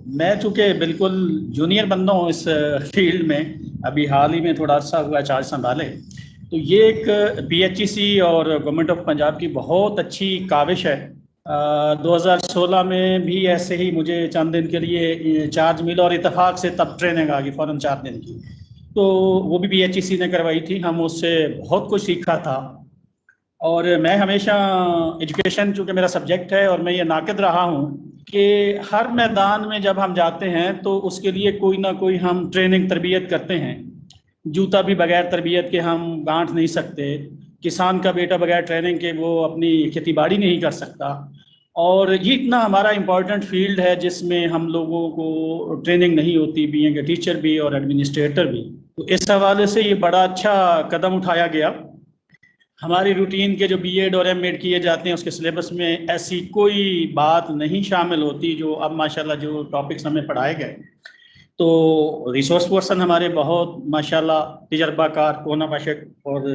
میں چونکہ بالکل جونیئر بندہ ہوں اس فیلڈ میں، ابھی حال ہی میں تھوڑا عرصہ ہوا چارج سنبھالے، تو یہ ایک پی ایچ ای سی اور گورنمنٹ آف پنجاب کی بہت اچھی کاوش ہے۔ 2016 میں بھی ایسے ہی مجھے چند دن کے لیے چارج ملا اور اتفاق سے تب ٹریننگ آ گئی فوراً 4 دن کی، تو وہ بھی پی ایچ ای سی نے کروائی تھی، ہم اس سے بہت کچھ سیکھا تھا۔ اور میں ہمیشہ ایجوکیشن چونکہ میرا سبجیکٹ ہے اور میں یہ ناقد رہا ہوں کہ ہر میدان میں جب ہم جاتے ہیں تو اس کے لیے کوئی نہ کوئی ہم ٹریننگ تربیت کرتے ہیں۔ جوتا بھی بغیر تربیت کے ہم گانٹھ نہیں سکتے، کسان کا بیٹا بغیر ٹریننگ کے وہ اپنی کھیتی باڑی نہیں کر سکتا، اور یہ اتنا ہمارا امپورٹنٹ فیلڈ ہے جس میں ہم لوگوں کو ٹریننگ نہیں ہوتی، بینگ اے ٹیچر بھی اور ایڈمنسٹریٹر بھی۔ تو اس حوالے سے یہ بڑا اچھا قدم اٹھایا گیا۔ ہماری روٹین کے جو بی ایڈ اور ایم ایڈ کیے جاتے ہیں اس کے سلیبس میں ایسی کوئی بات نہیں شامل ہوتی جو اب ماشاءاللہ جو ٹاپکس ہمیں پڑھائے گئے، تو ریسورس پرسن ہمارے بہت ماشاءاللہ تجربہ کار کونا باشق اور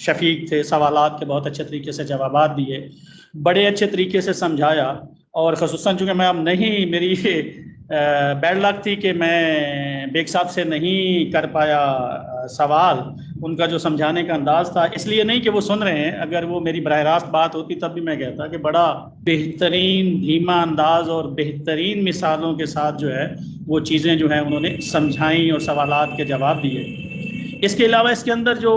شفیق تھے، سوالات کے بہت اچھے طریقے سے جوابات دیے، بڑے اچھے طریقے سے سمجھایا، اور خصوصاً چونکہ میں اب نہیں، میری بیڈ لک تھی کہ میں بیگ صاحب سے نہیں کر پایا سوال، ان کا جو سمجھانے کا انداز تھا، اس لیے نہیں کہ وہ سن رہے ہیں، اگر وہ میری براہ راست بات ہوتی تب بھی میں کہتا کہ بڑا بہترین دھیما انداز اور بہترین مثالوں کے ساتھ جو ہے وہ چیزیں جو ہیں انہوں نے سمجھائیں اور سوالات کے جواب دیے۔ اس کے علاوہ اس کے اندر جو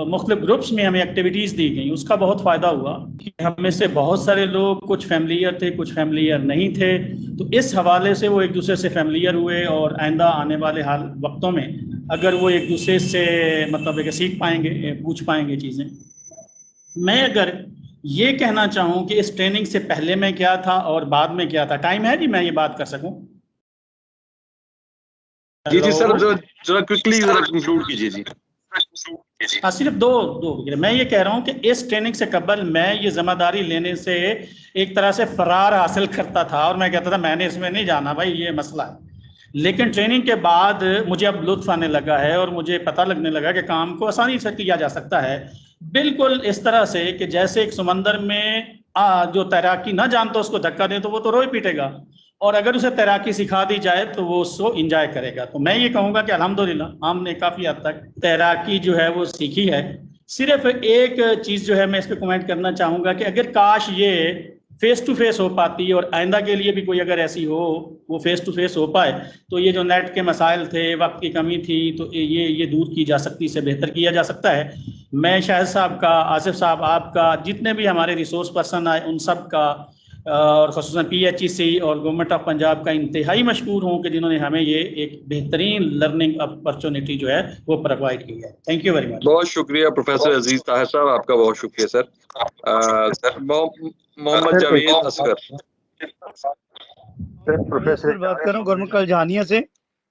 مختلف گروپس میں ہمیں ایکٹیویٹیز دی گئیں اس کا بہت فائدہ ہوا کہ ہم میں سے بہت سارے لوگ کچھ فیملیئر تھے، کچھ فیملیئر نہیں تھے، تو اس حوالے سے وہ ایک دوسرے سے فیملیئر ہوئے، اور آئندہ آنے والے وقتوں میں اگر وہ ایک دوسرے سے مطلب کہ سیکھ پائیں گے، پوچھ پائیں گے چیزیں۔ میں اگر یہ کہنا چاہوں کہ اس ٹریننگ سے پہلے میں کیا تھا اور بعد میں کیا تھا، ٹائم ہے جی میں یہ بات کر سکوں؟ جی سر، ذرا کوئکلی ذرا کنکلوڈ کیجیے جی۔ صرف دو میں یہ کہہ رہا ہوں کہ اس ٹریننگ سے قبل میں یہ ذمہ داری لینے سے ایک طرح سے فرار حاصل کرتا تھا، اور میں کہتا تھا میں نے اس میں نہیں جانا بھائی، یہ مسئلہ ہے۔ لیکن ٹریننگ کے بعد مجھے اب لطف آنے لگا ہے اور مجھے پتہ لگنے لگا کہ کام کو آسانی سے کیا جا سکتا ہے، بالکل اس طرح سے کہ جیسے ایک سمندر میں جو تیراکی نہ جانتا اس کو دھکا دیں تو وہ تو روئے پیٹے گا، اور اگر اسے تیراکی سکھا دی جائے تو وہ اس کو انجوائے کرے گا۔ تو میں یہ کہوں گا کہ الحمدللہ ہم نے کافی حد تک تیراکی جو ہے وہ سیکھی ہے۔ صرف ایک چیز جو ہے میں اس پہ کمنٹ کرنا چاہوں گا کہ اگر کاش یہ فیس ٹو فیس ہو پاتی اور آئندہ کے لیے بھی کوئی اگر ایسی ہو وہ فیس ٹو فیس ہو پائے، تو یہ جو نیٹ کے مسائل تھے، وقت کی کمی تھی، تو یہ دور کی جا سکتی، سے بہتر کیا جا سکتا ہے۔ میں شاہد صاحب کا، آصف صاحب آپ کا، جتنے بھی ہمارے ریسورس پرسن آئے ان سب کا، اور خصوصاً پی ایچ ای سی اور گورنمنٹ آف پنجاب کا انتہائی مشکور ہوں کہ جنہوں نے ہمیں یہ ایک بہترین لرننگ اپرچونٹی جو ہے وہ پرووائڈ کی ہے۔ تھینک یو ویری مچ۔ بہت شکریہ پروفیسر عزیز طاہر صاحب، آپ کا بہت شکریہ سر۔ محمد جاوید اصغر۔ پروفیسر بات کر رہا ہوں گورنمنٹ کالج جہانیہ سے۔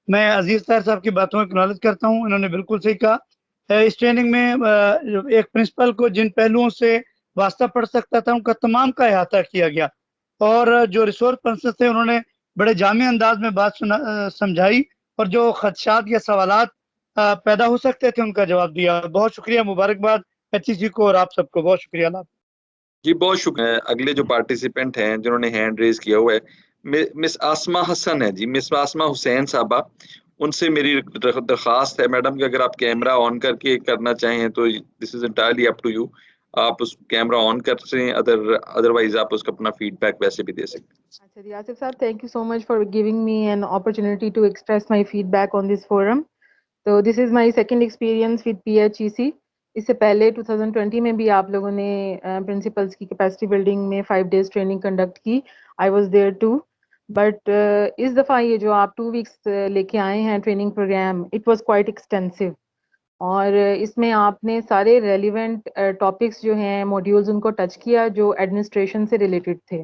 میں عزیز طاہر صاحب کی باتوں میں اکنالج کرتا ہوں، انہوں نے بالکل صحیح کہا۔ اس ٹریننگ میں ایک پرنسپل کو جن پہلوؤں سے واسطہ پڑ سکتا تھا ان کا تمام کا احاطہ کیا گیا، اور جو ریسورس پرسن تھے انہوں نے بڑے جامع انداز میں بات سمجھائی، اور جو خدشات یا سوالات پیدا ہو سکتے تھے ان کا جواب دیا۔ بہت شکریہ، مبارکباد ایچ ای سی کو اور آپ سب کو، بہت شکریہ۔ اللہ جی بہت شکریہ۔ اگلے جو پارٹیسپینٹ ہیں جنہوں نے ہینڈ ریز کیا ہوا ہے مس آسمہ حسن ہے جی، مس آسمہ حسین صاحبہ، ان سے میری درخواست ہے میڈم کہ اگر آپ کیمرہ آن کر کے کرنا چاہیں تو this is entirely up to you, آپ اس کیمرہ آن کر سکیں، ادروائز آپ اس کا اپنا فیڈ بیک ویسے بھی دے سکتے ہیں۔ اچھا جی، Asif sahab thank you so much for giving me an opportunity to express my feedback on this forum. تو this is my second experience with P H E C. اس سے پہلے 2020 میں بھی آپ لوگوں نے پرنسپلس کی کیپیسٹی بلڈنگ میں 5 days ٹریننگ کنڈکٹ کی، I was there too, but اس دفعہ یہ جو آپ 2 weeks لے کے آئے ہیں training programme, it was quite extensive, اور اس میں آپ نے سارے ریلیونٹ ٹاپکس جو ہیں، موڈیولز، ان کو ٹچ کیا جو ایڈمنسٹریشن سے ریلیٹڈ تھے۔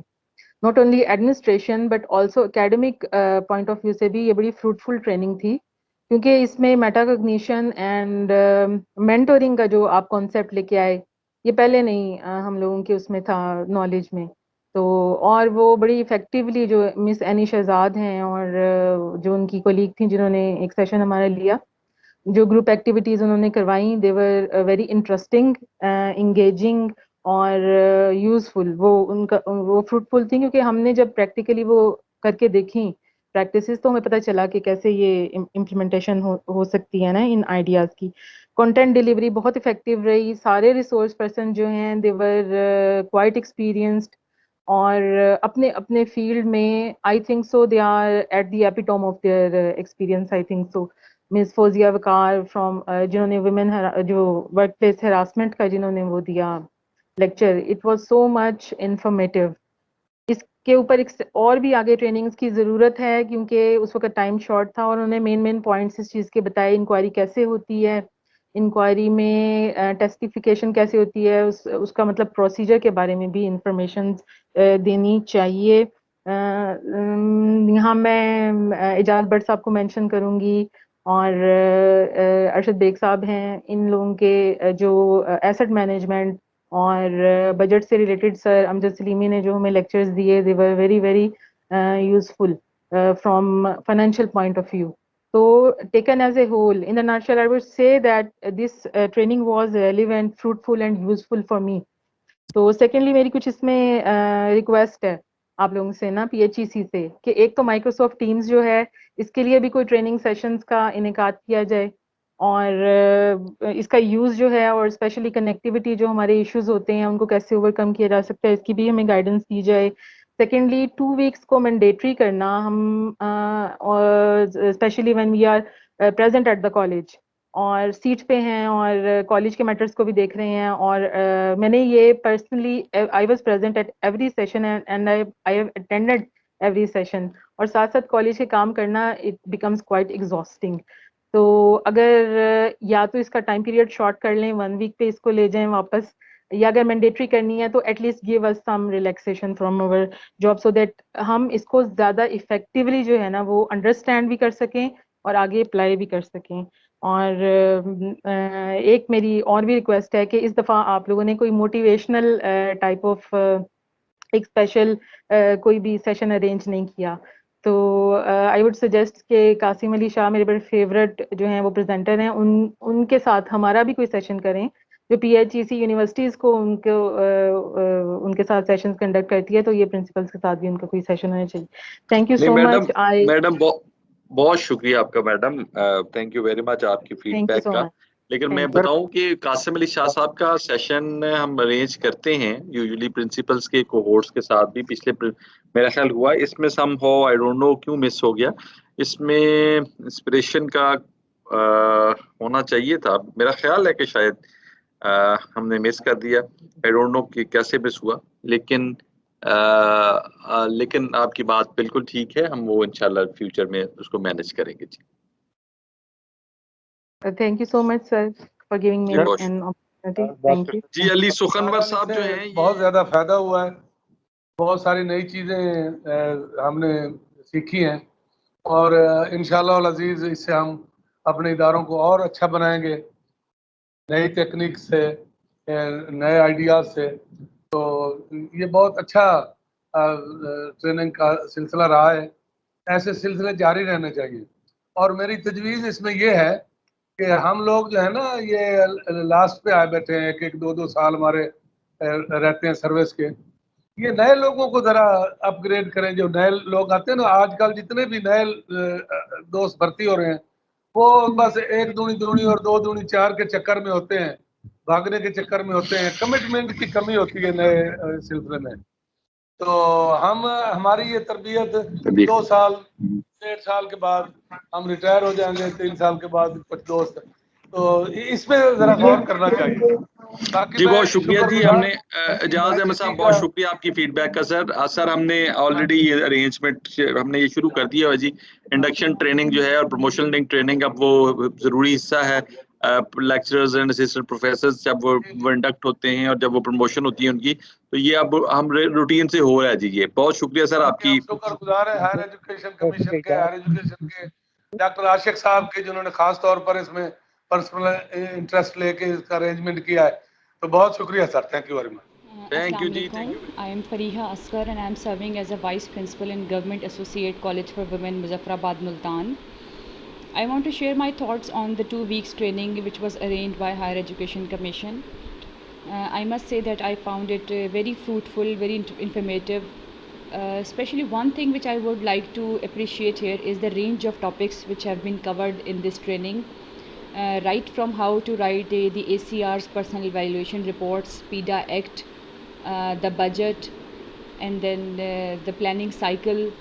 Not only administration but also academic point of view سے بھی یہ بڑی فروٹفل ٹریننگ تھی، کیونکہ اس میں میٹا کوگنیشن اینڈ مینٹورنگ کا جو آپ کانسیپٹ لے کے آئے، یہ پہلے نہیں ہم لوگوں کے اس میں تھا نالج میں، تو اور وہ بڑی افیکٹولی جو مس اینی شہزاد ہیں اور جو ان کی کولیگ تھیں جنہوں نے ایک سیشن ہمارا لیا، جو گروپ ایکٹیویٹیز انہوں نے کروائیں، دے ور ویری انٹرسٹنگ، انگیجنگ اور یوزفل، وہ ان کا وہ فروٹفل تھیں، کیونکہ ہم نے جب پریکٹیکلی وہ کر کے دیکھیں practices, تو ہمیں پتہ چلا کہ کیسے یہ implementation ہو سکتی ہے نا ان ideas کی. Content delivery بہت effective رہی. سارے resource person جو ہیں they were quite experienced اور اپنے اپنے فیلڈ میں I think so they are at the epitome of their experience. I think so. Miss Fauzia Waqar from جنہوں نے ویمن جو ورک پلیس ہراسمنٹ کا جنہوں نے وہ دیا lecture, it was so much informative. اس کے اوپر اور بھی آگے ٹریننگز کی ضرورت ہے کیونکہ اس وقت ٹائم شارٹ تھا اور انہوں نے مین پوائنٹس اس چیز کے بتائے. انکوائری کیسے ہوتی ہے, انکوائری میں ٹیسٹیفیکیشن کیسے ہوتی ہے, اس کا مطلب پروسیجر کے بارے میں بھی انفارمیشن دینی چاہیے. یہاں میں اعجاز بٹ صاحب کو مینشن کروں گی اور ارشد بیگ صاحب ہیں. ان لوگوں کے جو ایسٹ مینجمنٹ اور بجٹ سے ریلیٹڈ سر امجد سلیمی نے جو ہمیں لیکچرز دیے, they were very very useful from financial point of view. So taken as a whole, in a nutshell, I would say that this training was relevant, fruitful and useful for me. تو secondly میری کچھ اس میں request ہے آپ لوگوں سے نا پی H E سی سے کہ ایک تو مائکروسافٹ ٹیمز جو ہے اس کے لیے بھی کوئی ٹریننگ سیشنز کا انعقاد کیا جائے اور اس کا یوز جو ہے اور اسپیشلی کنیکٹیوٹی جو ہمارے ایشوز ہوتے ہیں ان کو کیسے اوور کم کیا جا سکتا ہے اس کی بھی ہمیں گائیڈنس دی جائے. سیکنڈلی 2 weeks کو مینڈیٹری کرنا ہم especially when we are present at the college اور سیٹ پہ ہیں اور کالج کے میٹرز کو بھی دیکھ رہے ہیں. اور میں نے یہ personally I was present at every session and I have attended every session اور ساتھ ساتھ کالج کے کام کرنا اٹ بیکمز کوائٹ ایگزاسٹنگ. تو اگر یا تو اس کا ٹائم پیریڈ شارٹ کر لیں 1 week پہ اس کو لے جائیں واپس, یا اگر مینڈیٹری کرنی ہے تو at least give us some relaxation from our job so that ہم اس کو زیادہ افیکٹولی جو ہے نا وہ انڈرسٹینڈ بھی کر سکیں اور آگے اپلائی بھی کر سکیں. اور ایک میری اور بھی ریکویسٹ ہے کہ اس دفعہ آپ لوگوں نے کوئی موٹیویشنل ٹائپ آف ایک اسپیشل کوئی بھی سیشن ارینج نہیں کیا. تو آئی وڈ سجیسٹ کہ قاسم علی شاہ میرے بڑے فیوریٹ جو ہیں وہ پریزنٹر ہیں, ان کے ساتھ ہمارا بھی کوئی سیشن کریں جو پی ایچ ای سی یونیورسٹیز کو ان کے ساتھ سیشنز کنڈکٹ کرتی ہے, تو یہ پرنسپلس کے ساتھ بھی ان کا کوئی سیشن ہونا چاہیے. Thank you so much. Madam بہت شکریہ آپ کا میڈم, تھینک یو ویری مچ آپ کی فیڈ بیک کا. لیکن میں بتاؤں کہ قاسم علی شاہ صاحب کا سیشن ہم ارینج کرتے ہیں یوزلی پرنسپلس کے کوہورٹس کے ساتھ بھی, پچھلے میرا خیال ہوا اس میں سم ہو آئی ڈونٹ نو کیوں مس ہو گیا. اس میں انسپریشن کا ہونا چاہیے تھا, میرا خیال ہے کہ شاید ہم نے مس کر دیا, آئی ڈونٹ نو کہ کیسے مس ہوا. لیکن آپ کی بات بالکل ٹھیک ہے, ہم وہ انشاءاللہ فیوچر میں اس کو مینج کریں گے. جی thank you so much sir for giving me an opportunity. Thank you. جی علی سخنور صاحب جو ہیں بہت زیادہ فائدہ ہوا ہے, بہت ساری نئی چیزیں ہم نے سیکھی ہیں اور انشاءاللہ العزیز اس سے ہم اپنے اداروں کو اور اچھا بنائیں گے نئی ٹیکنیک سے, نئے آئیڈیاز سے. تو یہ بہت اچھا ٹریننگ کا سلسلہ رہا ہے, ایسے سلسلے جاری رہنے چاہیے. اور میری تجویز اس میں یہ ہے کہ ہم لوگ جو ہے نا یہ لاسٹ پہ آئے بیٹھے ہیں, 1-2 سال ہمارے رہتے ہیں سروس کے, یہ نئے لوگوں کو ذرا اپ گریڈ کریں. جو نئے لوگ آتے ہیں نا آج کل جتنے بھی نئے دوست بھرتی ہو رہے ہیں وہ بس 1 دونی اور 2 دونی 4 کے چکر میں ہوتے ہیں, بھاگنے کے چکر میں ہوتے ہیں. کمٹمنٹ کی کمی ہوتی ہے نئے سلسلے میں. تو ہماری یہ تربیت 2 سال 1.5 سال کے بعد ہم ریٹائر ہو جائیں گے, 3 سال کے بعد کچھ دوست, تو اس پہ ذرا غور کرنا چاہیے. جی بہت شکریہ. جی ہم نے اعجاز احمد صاحب بہت شکریہ آپ کی فیڈ بیک کا. سر ہم نے آلریڈی یہ ارینجمنٹ ہم نے یہ شروع کر دیا ہے جی. انڈکشن ٹریننگ جو ہے اور پروموشن لنک ٹریننگ اب وہ ضروری حصہ ہے. لیکچررز اینڈ اسسٹنٹ پروفیسرز جب وہ انڈکٹ ہوتے ہیں اور جب وہ پروموشن ہوتی ہے ان کی, تو یہ اب ہم روٹین سے ہو رہا ہے. جی یہ بہت شکریہ سر آپ کی. شکر گزار ہے ہائر ایجوکیشن کمیشن کے, ہائر ایجوکیشن کے ڈاکٹر عاشق صاحب کے, جنہوں نے خاص طور پر اس میں پرسنل انٹرسٹ لے کے اس کا ارینجمنٹ کیا ہے. تو بہت شکریہ sir, thank you very much. Thank you, Ji. Thank you. I am Fariha Asghar and I am serving as a Vice Principal in Government Associate College for Women, Muzaffarabad, Multan. I want to share my thoughts on the 2 weeks training which was arranged by Higher Education Commission. I must say that I found it very fruitful, very informative, Especially one thing which I would like to appreciate here is the range of topics which have been covered in this training, right from how to write the ACR's personal evaluation reports, PIDA Act, the budget, and then the planning cycle,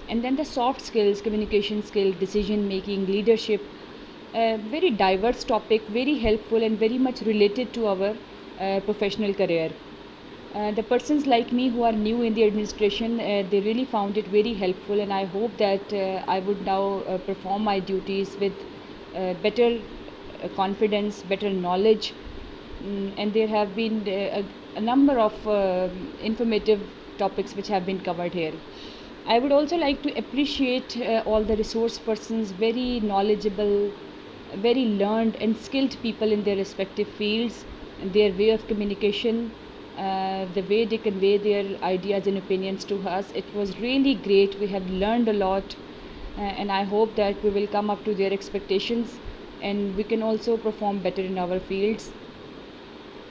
and then the soft skills, communication skill, decision making, leadership. Very diverse topic, very helpful and very much related to our professional career. The persons like me who are new in the administration, they really found it very helpful, and I hope that I would now perform my duties with better confidence, better knowledge, and there have been a number of informative topics which have been covered here. I would also like to appreciate all the resource persons, very knowledgeable, very learned and skilled people in their respective fields, and their way of communication, the way they convey their ideas and opinions to us. It was really great. We have learned a lot, and I hope that we will come up to their expectations and we can also perform better in our fields.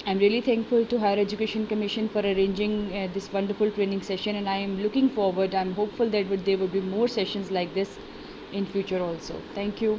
I'm really thankful to Higher Education Commission for arranging this wonderful training session, and I am looking forward, I'm hopeful that there would be more sessions like this in future also. Thank you.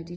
IT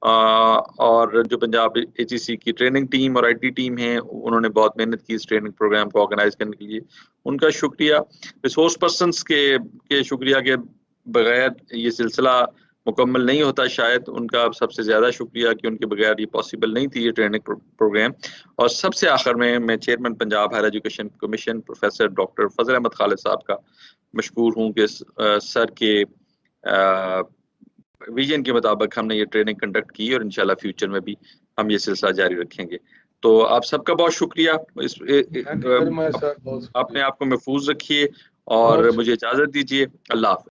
اور جو Punjab HEC کی training team اور IT team ہیں انہوں نے بہت محنت کی اس ٹریننگ پروگرام کو آرگنائز کرنے کے لیے، ان کا شکریہ۔ ریسورس پرسنس کے شکریہ کے بغیر یہ سلسلہ مکمل نہیں ہوتا، شاید ان کا سب سے زیادہ شکریہ کہ ان کے بغیر یہ پاسبل نہیں تھی یہ ٹریننگ پروگرام۔ اور سب سے آخر میں chairman Punjab higher education commission professor doctor Fazal Ahmad خالد صاحب کا مشکور ہوں کہ سر کے ویژن کے مطابق ہم نے یہ ٹریننگ کنڈکٹ کی اور انشاءاللہ فیوچر میں بھی ہم یہ سلسلہ جاری رکھیں گے۔ تو آپ سب کا بہت شکریہ، اپنے آپ کو محفوظ رکھیے اور مجھے اجازت دیجیے، اللہ حافظ۔